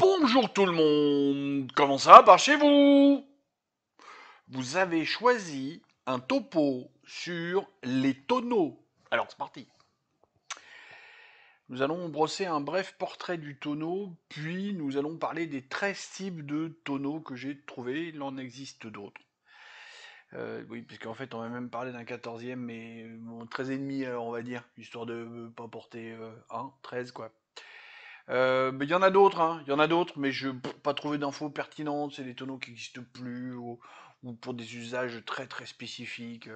Bonjour tout le monde, comment ça va par chez vous? Vous avez choisi un topo sur les tonneaux. Alors c'est parti. Nous allons brosser un bref portrait du tonneau, puis nous allons parler des 13 types de tonneaux que j'ai trouvés. Il en existe d'autres. Oui, parce qu'en fait on va même parler d'un 14e, mais bon, 13,5 on va dire, histoire de pas porter 1, 13 quoi. Mais il y en a d'autres, hein. Il y en a d'autres, mais je n'ai pas trouvé d'infos pertinentes. C'est des tonneaux qui n'existent plus ou pour des usages très très spécifiques.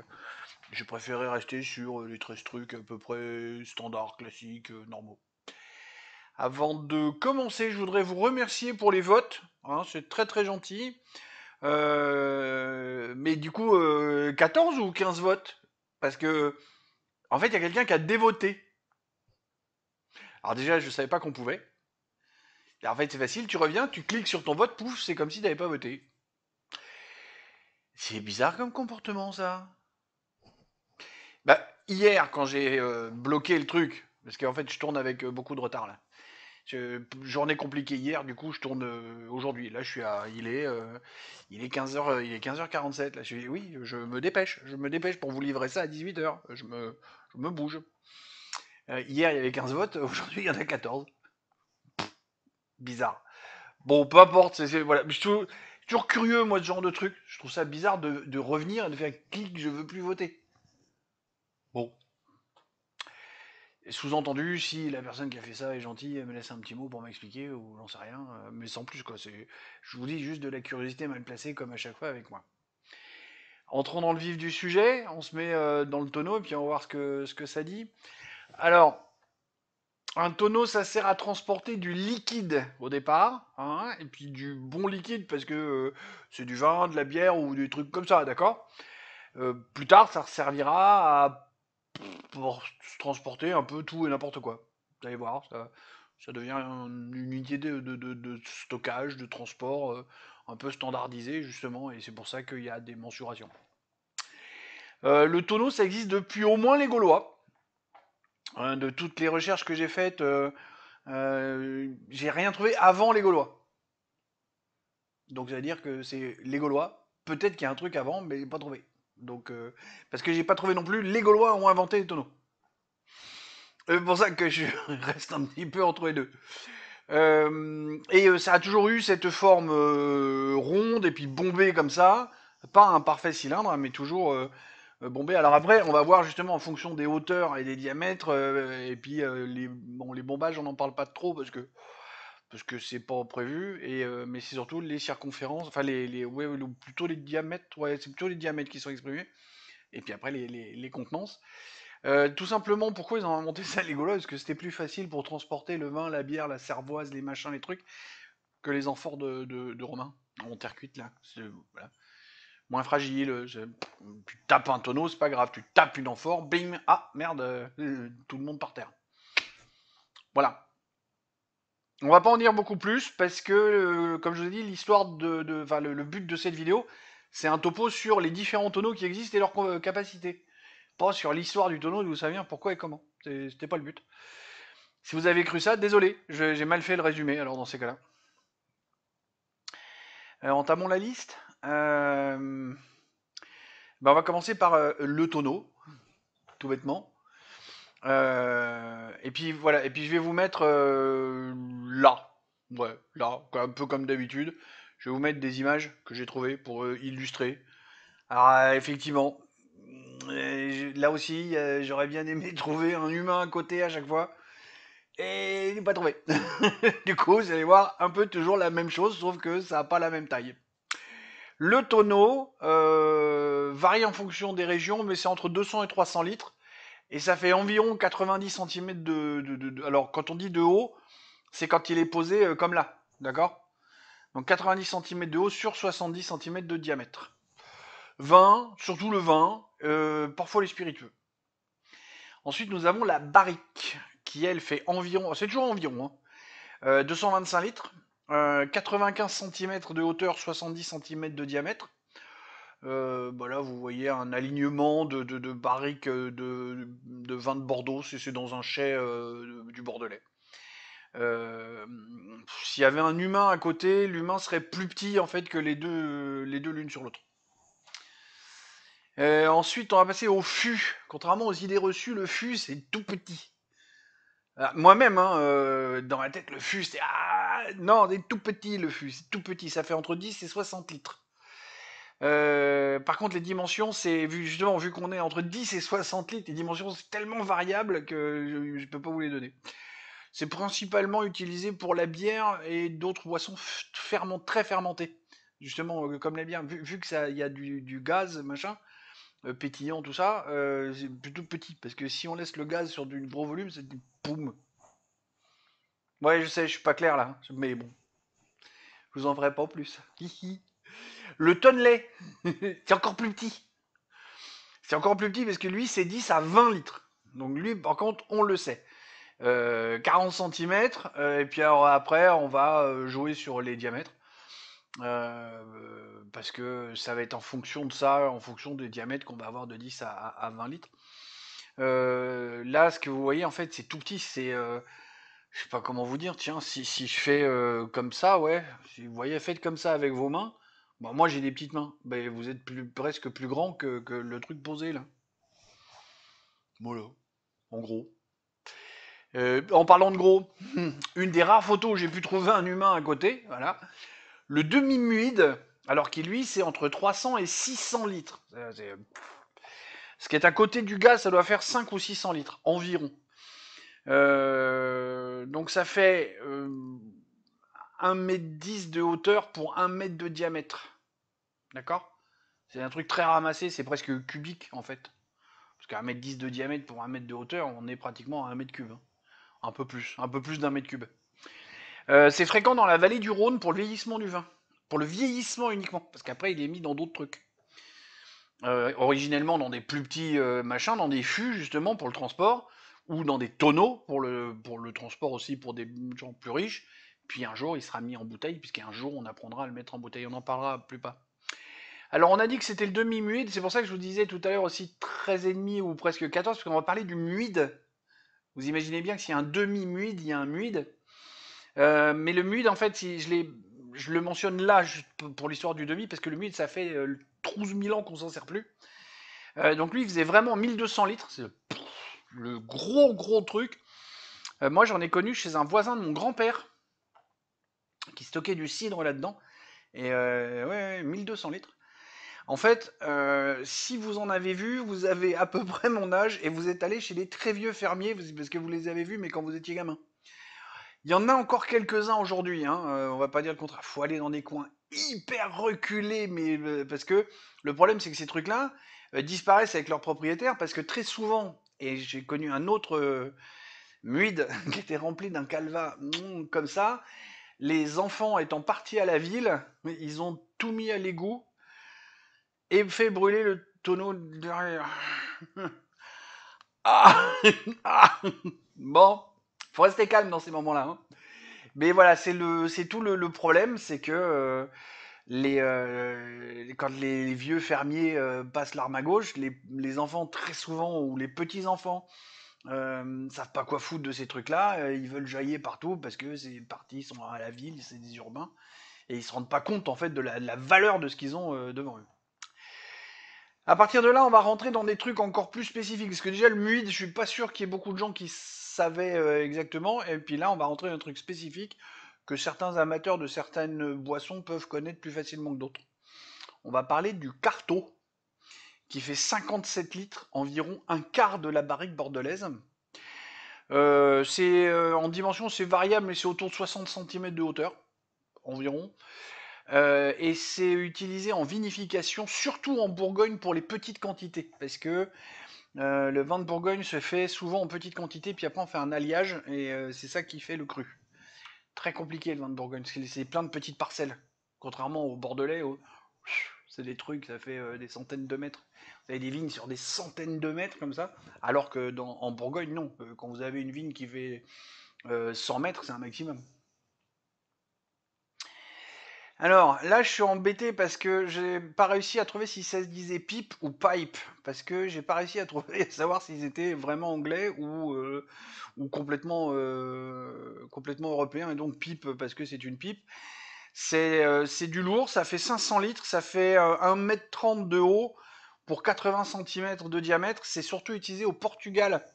J'ai préféré rester sur les 13 trucs à peu près standards, classiques, normaux. Avant de commencer, je voudrais vous remercier pour les votes, hein, c'est très très gentil. Mais du coup, 14 ou 15 votes? Parce que, en fait, il y a quelqu'un qui a dévoté. Alors déjà, je ne savais pas qu'on pouvait. Et en fait, c'est facile, tu reviens, tu cliques sur ton vote, pouf, c'est comme si tu n'avais pas voté. C'est bizarre comme comportement, ça. Bah, hier, quand j'ai bloqué le truc, parce qu'en fait, je tourne avec beaucoup de retard, là. Journée compliquée hier, du coup, je tourne aujourd'hui. Là, je suis à. Il est 15h, il est 15h47. Là, oui, je me dépêche pour vous livrer ça à 18h. Je me bouge. Hier, il y avait 15 votes, aujourd'hui, il y en a 14. Bizarre. Bon, peu importe, voilà. Je suis toujours curieux, moi, de ce genre de truc. Je trouve ça bizarre de revenir et de faire clic, je veux plus voter. Bon. Sous-entendu, si la personne qui a fait ça est gentille, elle me laisse un petit mot pour m'expliquer, ou j'en sais rien, mais sans plus, quoi. Je vous dis juste de la curiosité mal placée, comme à chaque fois avec moi. Entrons dans le vif du sujet, on se met dans le tonneau, et puis on va voir ce que ça dit. Alors, un tonneau, ça sert à transporter du liquide au départ, hein, et puis du bon liquide, parce que c'est du vin, de la bière, ou des trucs comme ça, d'accord. Plus tard, ça servira pour transporter un peu tout et n'importe quoi. Vous allez voir, ça devient une unité de stockage, de transport un peu standardisée, justement, et c'est pour ça qu'il y a des mensurations. Le tonneau, ça existe depuis au moins les Gaulois. De toutes les recherches que j'ai faites, j'ai rien trouvé avant les Gaulois. Donc ça veut dire que c'est les Gaulois. Peut-être qu'il y a un truc avant, mais pas trouvé. Donc, parce que j'ai pas trouvé non plus, les Gaulois ont inventé les tonneaux. C'est pour ça que je reste un petit peu entre les deux. Ça a toujours eu cette forme ronde et puis bombée comme ça. Pas un parfait cylindre, hein, mais toujours bombé. Alors après, on va voir justement en fonction des hauteurs et des diamètres. Et puis les bombages, on n'en parle pas trop parce que c'est pas prévu. Mais c'est surtout les circonférences, enfin ouais, plutôt les diamètres. Ouais, c'est plutôt les diamètres qui sont exprimés. Et puis après les contenances. Tout simplement, pourquoi ils ont inventé ça, les Gaulois? Parce que c'était plus facile pour transporter le vin, la bière, la cervoise, les machins, les trucs, que les amphores de Romains, en terre cuite, là. Voilà. Moins fragile. Tu tapes un tonneau, c'est pas grave. Tu tapes une amphore, bim, ah, merde, tout le monde par terre. Voilà. On va pas en dire beaucoup plus, parce que, comme je vous ai dit, l'histoire enfin, le but de cette vidéo, c'est un topo sur les différents tonneaux qui existent et leur capacité. Pas sur l'histoire du tonneau, d'où ça vient, pourquoi et comment. C'était pas le but. Si vous avez cru ça, désolé, j'ai mal fait le résumé, alors dans ces cas-là. Entamons la liste. On va commencer par le tonneau, tout bêtement. Et puis voilà, et puis je vais vous mettre là. Ouais, là, un peu comme d'habitude. Je vais vous mettre des images que j'ai trouvées pour illustrer. Alors effectivement, là aussi, j'aurais bien aimé trouver un humain à côté à chaque fois. Et il n'est pas trouvé. Du coup, vous allez voir un peu toujours la même chose, sauf que ça n'a pas la même taille. Le tonneau varie en fonction des régions, mais c'est entre 200 et 300 litres. Et ça fait environ 90 cm Alors, quand on dit de haut, c'est quand il est posé comme là. D'accord. Donc 90 cm de haut sur 70 cm de diamètre. Vin, surtout le vin, parfois les spiritueux. Ensuite, nous avons la barrique, qui elle fait environ, c'est toujours environ, hein, 225 litres, 95 cm de hauteur, 70 cm de diamètre. Là, vous voyez un alignement de barriques de vin de Bordeaux, c'est dans un chai du Bordelais. Euh, S'il y avait un humain à côté, l'humain serait plus petit en fait que les deux l'une sur l'autre. Ensuite, on va passer au fût. Contrairement aux idées reçues, le fût c'est tout petit. Moi-même, hein, dans ma tête, le fût c'est non, c'est tout petit le fût, c'est tout petit. Ça fait entre 10 et 60 litres. Par contre, les dimensions, c'est justement vu qu'on est entre 10 et 60 litres, les dimensions c'est tellement variable que je ne peux pas vous les donner. C'est principalement utilisé pour la bière et d'autres boissons très fermentées. Justement, comme la bière, vu que ça, il y a du gaz, machin, pétillant, tout ça, c'est plutôt petit. Parce que si on laisse le gaz sur du gros volume, c'est du poum. Ouais, je sais, je suis pas clair là, mais bon, je vous en ferai pas plus. Le tonnelet, c'est encore plus petit. C'est encore plus petit parce que lui, c'est 10 à 20 litres. Donc lui, par contre, on le sait. 40 centimètres, et puis alors après, on va jouer sur les diamètres. Parce que ça va être en fonction de ça, en fonction des diamètres qu'on va avoir de 10 à 20 litres. Là, ce que vous voyez, en fait, c'est tout petit. Je sais pas comment vous dire, tiens, si je fais comme ça, ouais, si vous voyez, faites comme ça avec vos mains. Bon, moi, j'ai des petites mains. Ben, vous êtes presque plus grand que le truc posé, là. Voilà, en gros. En parlant de gros, une des rares photos où j'ai pu trouver un humain à côté, voilà. Le demi-muide, alors qu'il lui, c'est entre 300 et 600 litres. Ce qui est à côté du gaz, ça doit faire 5 ou 600 litres, environ. Donc ça fait 1,10 m de hauteur pour 1 m de diamètre. D'accord? C'est un truc très ramassé, c'est presque cubique en fait. Parce qu'1,10 m de diamètre pour 1 m de hauteur, on est pratiquement à 1 m3. Hein. Un peu plus d'1 m3. C'est fréquent dans la vallée du Rhône pour le vieillissement du vin. Pour le vieillissement uniquement, parce qu'après il est mis dans d'autres trucs. Originellement dans des plus petits machins, dans des fûts justement pour le transport, ou dans des tonneaux pour le transport aussi pour des gens plus riches. Puis un jour il sera mis en bouteille, puisqu'un jour on apprendra à le mettre en bouteille, on en parlera plus pas. Alors on a dit que c'était le demi-muide, c'est pour ça que je vous disais tout à l'heure aussi 13,5 ou presque 14, parce qu'on va parler du muide. Vous imaginez bien que s'il y a un demi-muide, il y a un muide. Mais le muide, en fait, si je le mentionne là juste pour l'histoire du demi, parce que le muide, ça fait 12 000 ans qu'on s'en sert plus. Donc lui, il faisait vraiment 1200 litres. C'est le gros truc. Moi, j'en ai connu chez un voisin de mon grand-père qui stockait du cidre là-dedans. Et ouais, 1200 litres. En fait, si vous en avez vu, vous avez à peu près mon âge et vous êtes allé chez les très vieux fermiers parce que vous les avez vus, mais quand vous étiez gamin. Il y en a encore quelques-uns aujourd'hui, hein, on va pas dire le contraire. Faut aller dans des coins hyper reculés, mais parce que le problème c'est que ces trucs-là disparaissent avec leurs propriétaires parce que très souvent, et j'ai connu un autre muide qui était rempli d'un calva comme ça, les enfants étant partis à la ville, ils ont tout mis à l'égout et fait brûler le tonneau derrière. Ah, ah bon, faut rester calme dans ces moments-là. Hein. Mais voilà, c'est tout le problème, c'est que quand les vieux fermiers passent l'arme à gauche, les enfants très souvent ou les petits enfants savent pas quoi foutre de ces trucs-là, ils veulent jaillir partout parce que c'est parti, ils sont à la ville, c'est des urbains et ils se rendent pas compte en fait de la valeur de ce qu'ils ont devant eux. À partir de là, on va rentrer dans des trucs encore plus spécifiques. Parce que déjà, le muid, je suis pas sûr qu'il y ait beaucoup de gens qui savaient exactement. Et puis là, on va rentrer dans un truc spécifique que certains amateurs de certaines boissons peuvent connaître plus facilement que d'autres. On va parler du Carto, qui fait 57 litres, environ un quart de la barrique bordelaise. En dimension, c'est variable, mais c'est autour de 60 cm de hauteur, environ. Et c'est utilisé en vinification, surtout en Bourgogne pour les petites quantités, parce que le vin de Bourgogne se fait souvent en petites quantités, puis après on fait un alliage, et c'est ça qui fait le cru. Très compliqué le vin de Bourgogne, parce que c'est plein de petites parcelles, contrairement au Bordelais, c'est des trucs, ça fait des centaines de mètres. Vous avez des vignes sur des centaines de mètres comme ça, alors que en Bourgogne, non. Quand vous avez une vigne qui fait 100 mètres, c'est un maximum. Alors là, je suis embêté parce que j'ai pas réussi à trouver si ça se disait pipe ou pipe, parce que j'ai pas réussi à trouver à savoir s'ils étaient vraiment anglais ou complètement européens et donc pipe parce que c'est une pipe. C'est du lourd, ça fait 500 litres, ça fait 1,30 m de haut pour 80 centimètres de diamètre. C'est surtout utilisé au Portugal.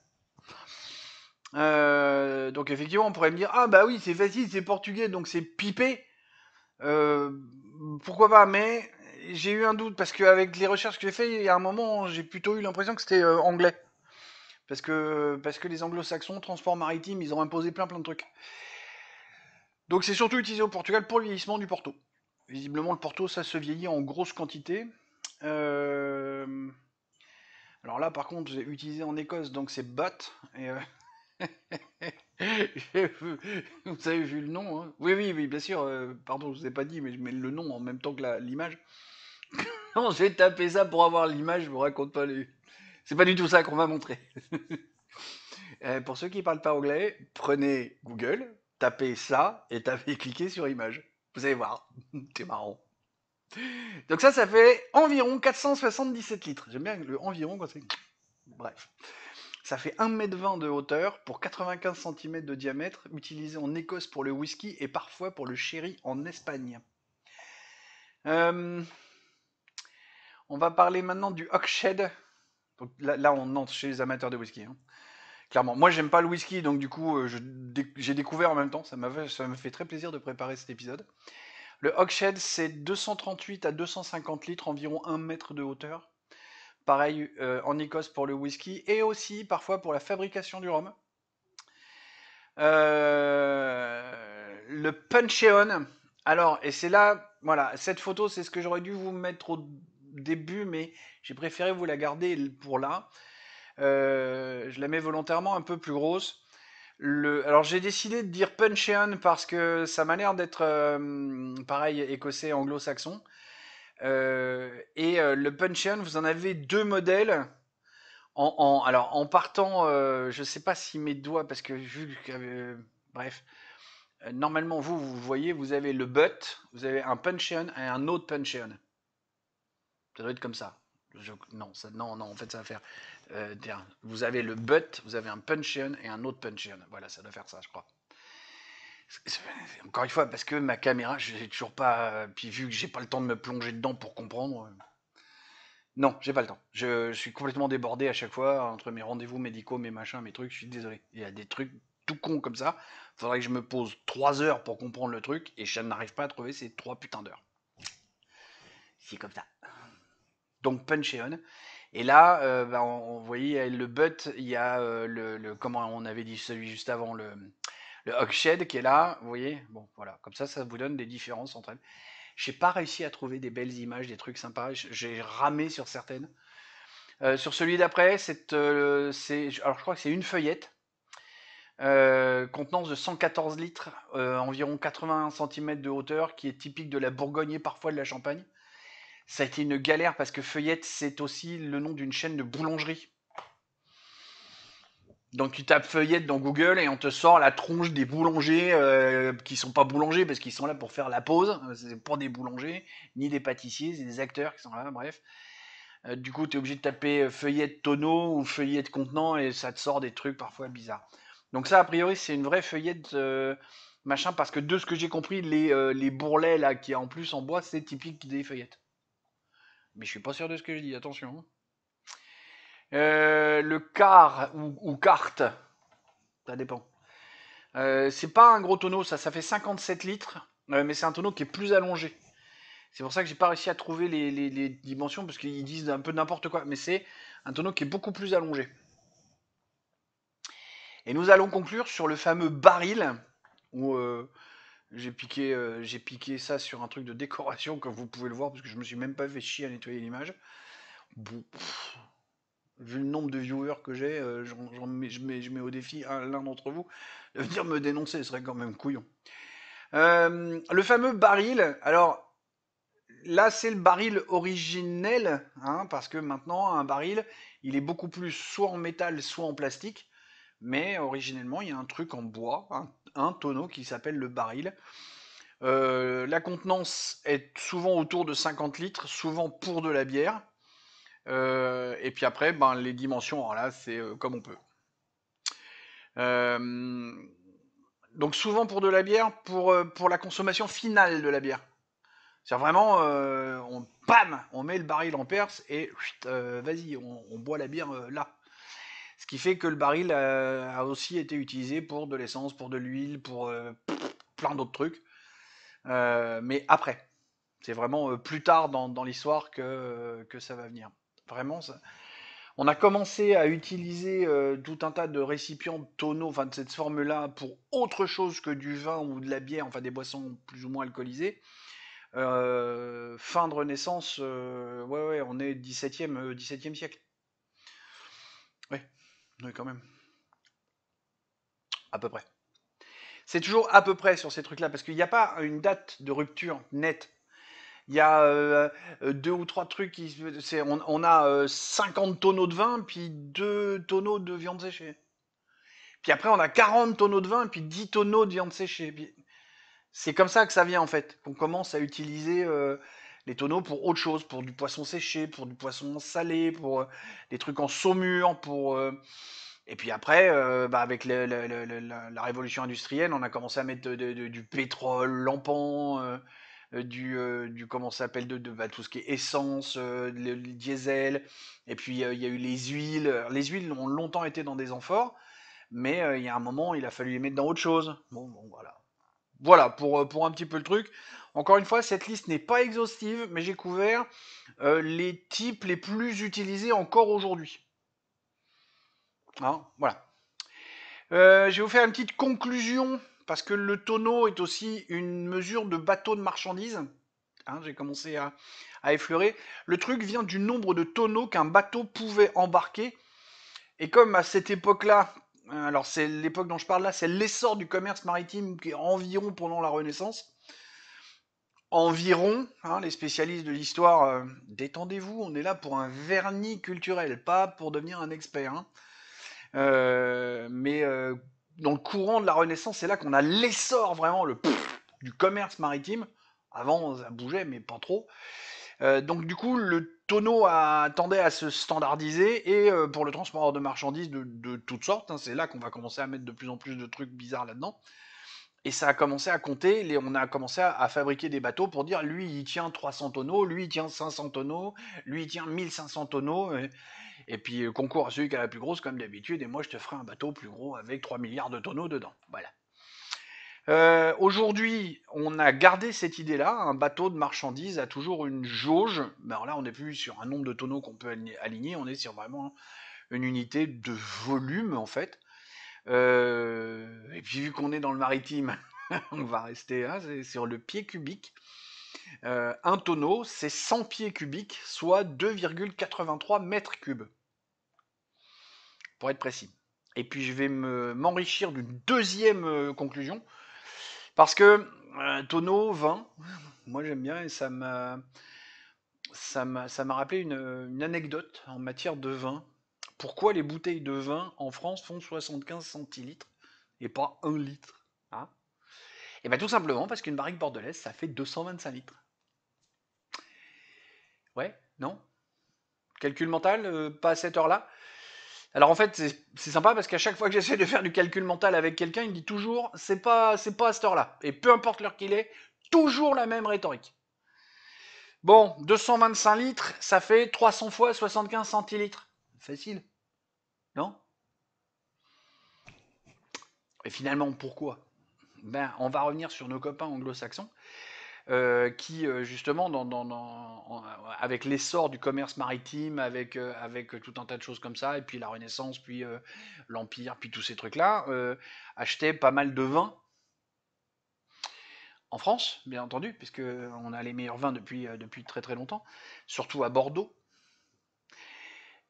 Donc effectivement, on pourrait me dire, ah bah oui, c'est facile, c'est portugais, donc c'est pipé. Euh, Pourquoi pas, mais j'ai eu un doute parce qu'avec les recherches que j'ai fait, il y a un moment, j'ai plutôt eu l'impression que c'était anglais. Parce que les anglo-saxons, transport maritime, ils ont imposé plein de trucs. Donc c'est surtout utilisé au Portugal pour le vieillissement du Porto. Visiblement, le Porto, ça se vieillit en grosse quantité. Euh, Alors là, par contre, j'ai utilisé en Écosse, donc c'est Butt. Et vous avez vu le nom, hein? Oui, oui, oui, bien sûr. Pardon, je vous ai pas dit, mais je mets le nom en même temps que l'image. Non, j'ai tapé ça pour avoir l'image, je vous raconte pas les. C'est pas du tout ça qu'on m'a montré. Pour ceux qui parlent pas anglais, prenez Google, tapez ça et cliquez sur image. Vous allez voir, c'est marrant. Donc ça fait environ 477 litres. J'aime bien le environ quand c'est. Bref. Ça fait 1,20 m de hauteur pour 95 centimètres de diamètre, utilisé en Écosse pour le whisky et parfois pour le sherry en Espagne. Euh, on va parler maintenant du Hogshead. Donc là, on entre chez les amateurs de whisky, hein. Clairement. Moi, j'aime pas le whisky, donc du coup, j'ai découvert en même temps. Ça m'a fait très plaisir de préparer cet épisode. Le Hogshead, c'est 238 à 250 litres, environ 1 m de hauteur. Pareil en Écosse pour le whisky et aussi parfois pour la fabrication du rhum. Le Puncheon. Alors, et c'est là, voilà, cette photo, c'est ce que j'aurais dû vous mettre au début, mais j'ai préféré vous la garder pour là. Je la mets volontairement un peu plus grosse. Alors j'ai décidé de dire Puncheon parce que ça m'a l'air d'être pareil écossais anglo-saxon. Le Puncheon, vous en avez deux modèles. Alors en partant, je sais pas si mes doigts, parce que vu que bref, normalement vous voyez, vous avez le butt, vous avez un Puncheon et un autre Puncheon. Ça doit être comme ça. Non, non, en fait ça va faire. Tiens, vous avez le butt, vous avez un Puncheon et un autre Puncheon. Voilà, ça doit faire ça, je crois. Encore une fois, parce que ma caméra, j'ai toujours pas. Puis vu que j'ai pas le temps de me plonger dedans pour comprendre. Non, j'ai pas le temps. Je suis complètement débordé à chaque fois entre mes rendez-vous médicaux, mes machins, mes trucs. Je suis désolé. Il y a des trucs tout cons comme ça. Faudrait que je me pose 3 heures pour comprendre le truc et je n'arrive pas à trouver ces 3 putains d'heures. C'est comme ça. Donc Puncheon. Et là, vous voyez, le butt, il y a comment on avait dit celui juste avant, le Hogshead qui est là. Vous voyez, bon, voilà, comme ça vous donne des différences entre elles. J'ai pas réussi à trouver des belles images, des trucs sympas. J'ai ramé sur certaines. Sur celui d'après, alors je crois que c'est une feuillette, contenance de 114 litres, environ 80 centimètres de hauteur, qui est typique de la Bourgogne et parfois de la Champagne. Ça a été une galère parce que Feuillette, c'est aussi le nom d'une chaîne de boulangerie. Donc tu tapes Feuillette dans Google et on te sort la tronche des boulangers qui sont pas boulangers parce qu'ils sont là pour faire la pause. C'est pas des boulangers ni des pâtissiers, c'est des acteurs qui sont là. Bref. Du coup, tu es obligé de taper Feuillette tonneau ou Feuillette contenant et ça te sort des trucs parfois bizarres. Donc ça, a priori, c'est une vraie Feuillette machin parce que de ce que j'ai compris, les bourrelets là qui est en plus en bois, c'est typique des feuillettes. Mais je suis pas sûr de ce que je dis, attention, hein. Le quart ou carte, ça dépend. C'est pas un gros tonneau, ça fait 57 litres, mais c'est un tonneau qui est plus allongé. C'est pour ça que j'ai pas réussi à trouver les dimensions, parce qu'ils disent un peu n'importe quoi, mais c'est un tonneau qui est beaucoup plus allongé. Et nous allons conclure sur le fameux baril, où j'ai piqué ça sur un truc de décoration, comme vous pouvez le voir, parce que je me suis même pas fait chier à nettoyer l'image. Bon, vu le nombre de viewers que j'ai, je mets au défi l'un d'entre vous de venir me dénoncer, ce serait quand même couillon. Le fameux baril, alors là c'est le baril originel, hein, parce que maintenant un baril, il est beaucoup plus soit en métal, soit en plastique, mais originellement il y a un truc en bois, un tonneau qui s'appelle le baril. La contenance est souvent autour de 50 litres, souvent pour de la bière. Et puis après, ben, les dimensions, alors là, c'est comme on peut. Euh, donc souvent pour de la bière, pour la consommation finale de la bière. C'est vraiment, bam, on met le baril en perce et vas-y, on boit la bière là. Ce qui fait que le baril a aussi été utilisé pour de l'essence, pour de l'huile, pour plein d'autres trucs. Mais après, c'est vraiment plus tard dans l'histoire que ça va venir. Vraiment, ça. On a commencé à utiliser tout un tas de récipients, de tonneaux, enfin de cette forme-là, pour autre chose que du vin ou de la bière, enfin des boissons plus ou moins alcoolisées. Fin de Renaissance, ouais, on est 17e siècle. Ouais, oui, quand même, à peu près. C'est toujours à peu près sur ces trucs-là, parce qu'il n'y a pas une date de rupture nette. Il y a deux ou trois trucs on a 50 tonneaux de vin, puis 2 tonneaux de viande séchée. Puis après, on a 40 tonneaux de vin, puis 10 tonneaux de viande séchée. C'est comme ça que ça vient, en fait. Qu'on commence à utiliser les tonneaux pour autre chose, pour du poisson séché, pour du poisson salé, pour des trucs en saumure, Et puis après, bah, avec la révolution industrielle, on a commencé à mettre du pétrole lampant, comment ça s'appelle, bah, tout ce qui est essence, le diesel, et puis il y a eu les huiles. Les huiles ont longtemps été dans des amphores, mais il y a un moment, il a fallu les mettre dans autre chose. Bon, voilà. Voilà pour un petit peu le truc. Encore une fois, cette liste n'est pas exhaustive, mais j'ai couvert les types les plus utilisés encore aujourd'hui. Hein, voilà. Je vais vous faire une petite conclusion, parce que le tonneau est aussi une mesure de bateau de marchandises. Hein, j'ai commencé à effleurer. Le truc vient du nombre de tonneaux qu'un bateau pouvait embarquer. Et comme à cette époque-là, alors c'est l'époque dont je parle là, c'est l'essor du commerce maritime qui est environ pendant la Renaissance. Environ, hein, les spécialistes de l'histoire, détendez-vous, on est là pour un vernis culturel, pas pour devenir un expert. Hein. Mais dans le courant de la Renaissance, c'est là qu'on a l'essor vraiment du commerce maritime. Avant, ça bougeait, mais pas trop. Donc du coup, le tonneau tendait à se standardiser et pour le transport de marchandises de toutes sortes, hein, c'est là qu'on va commencer à mettre de plus en plus de trucs bizarres là-dedans. Et ça a commencé à compter, on a commencé à fabriquer des bateaux pour dire lui il tient 300 tonneaux, lui il tient 500 tonneaux, lui il tient 1500 tonneaux, et puis concours à celui qui a la plus grosse comme d'habitude, et moi je te ferai un bateau plus gros avec 3 milliards de tonneaux dedans. Voilà. Aujourd'hui, on a gardé cette idée-là, un bateau de marchandises a toujours une jauge, mais alors là on n'est plus sur un nombre de tonneaux qu'on peut aligner, on est sur vraiment une unité de volume en fait. Et puis vu qu'on est dans le maritime, on va rester c'est sur le pied cubique. Un tonneau, c'est 100 pieds cubiques, soit 2,83 mètres cubes, pour être précis. Et puis je vais m'enrichir d'une deuxième conclusion, parce que tonneau, vin, moi j'aime bien et ça m'a rappelé une anecdote en matière de vin. Pourquoi les bouteilles de vin en France font 75 centilitres et pas 1 litre, hein? Et bien tout simplement parce qu'une barrique bordelaise, ça fait 225 litres. Ouais, non? Calcul mental, pas à cette heure-là. Alors en fait, c'est sympa parce qu'à chaque fois que j'essaie de faire du calcul mental avec quelqu'un, il me dit toujours c'est pas à cette heure-là. Et peu importe l'heure qu'il est, toujours la même rhétorique. Bon, 225 litres, ça fait 300 fois 75 centilitres. Facile, non? Et finalement, pourquoi? Ben, on va revenir sur nos copains anglo-saxons qui justement avec l'essor du commerce maritime, avec tout un tas de choses comme ça, et puis la Renaissance, puis l'Empire, puis tous ces trucs-là, achetaient pas mal de vin en France, bien entendu, puisque on a les meilleurs vins depuis très très longtemps, surtout à Bordeaux.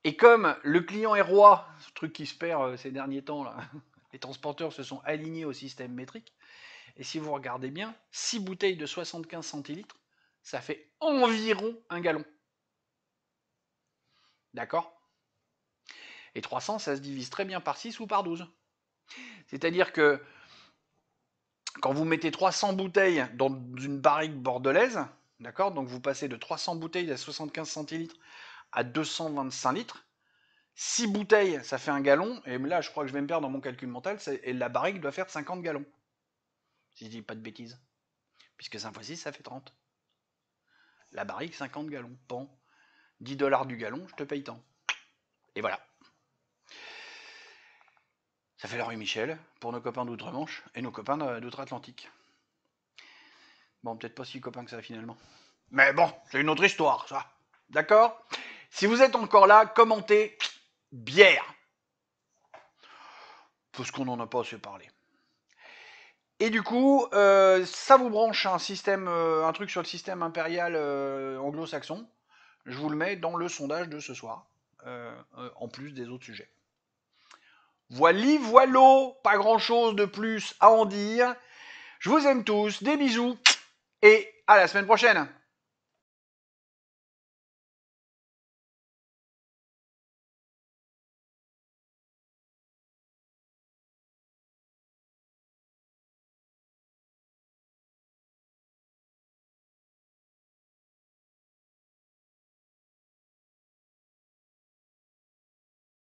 Et comme le client est roi, ce truc qui se perd ces derniers temps là, les transporteurs se sont alignés au système métrique. Et si vous regardez bien, 6 bouteilles de 75 centilitres, ça fait environ un gallon. D'accord? Et 300, ça se divise très bien par 6 ou par 12. C'est-à-dire que quand vous mettez 300 bouteilles dans une barrique bordelaise, d'accord, donc vous passez de 300 bouteilles à 75 centilitres à 225 litres, 6 bouteilles, ça fait un gallon, et là, je crois que je vais me perdre dans mon calcul mental, et la barrique doit faire 50 gallons. Si je dis pas de bêtises. Puisque 5 fois 6, ça fait 30. La barrique, 50 gallons. Bon, 10 dollars du gallon, je te paye tant. Et voilà. Ça fait l'heure et Michel pour nos copains d'outre-Manche et nos copains d'outre-Atlantique. Bon, peut-être pas si copains que ça finalement. Mais bon, c'est une autre histoire, ça. D'accord? Si vous êtes encore là, commentez bière. Parce qu'on n'en a pas assez parlé. Et du coup, ça vous branche un système, un truc sur le système impérial anglo-saxon. Je vous le mets dans le sondage de ce soir, en plus des autres sujets. Voilou, pas grand chose de plus à en dire. Je vous aime tous, des bisous et à la semaine prochaine.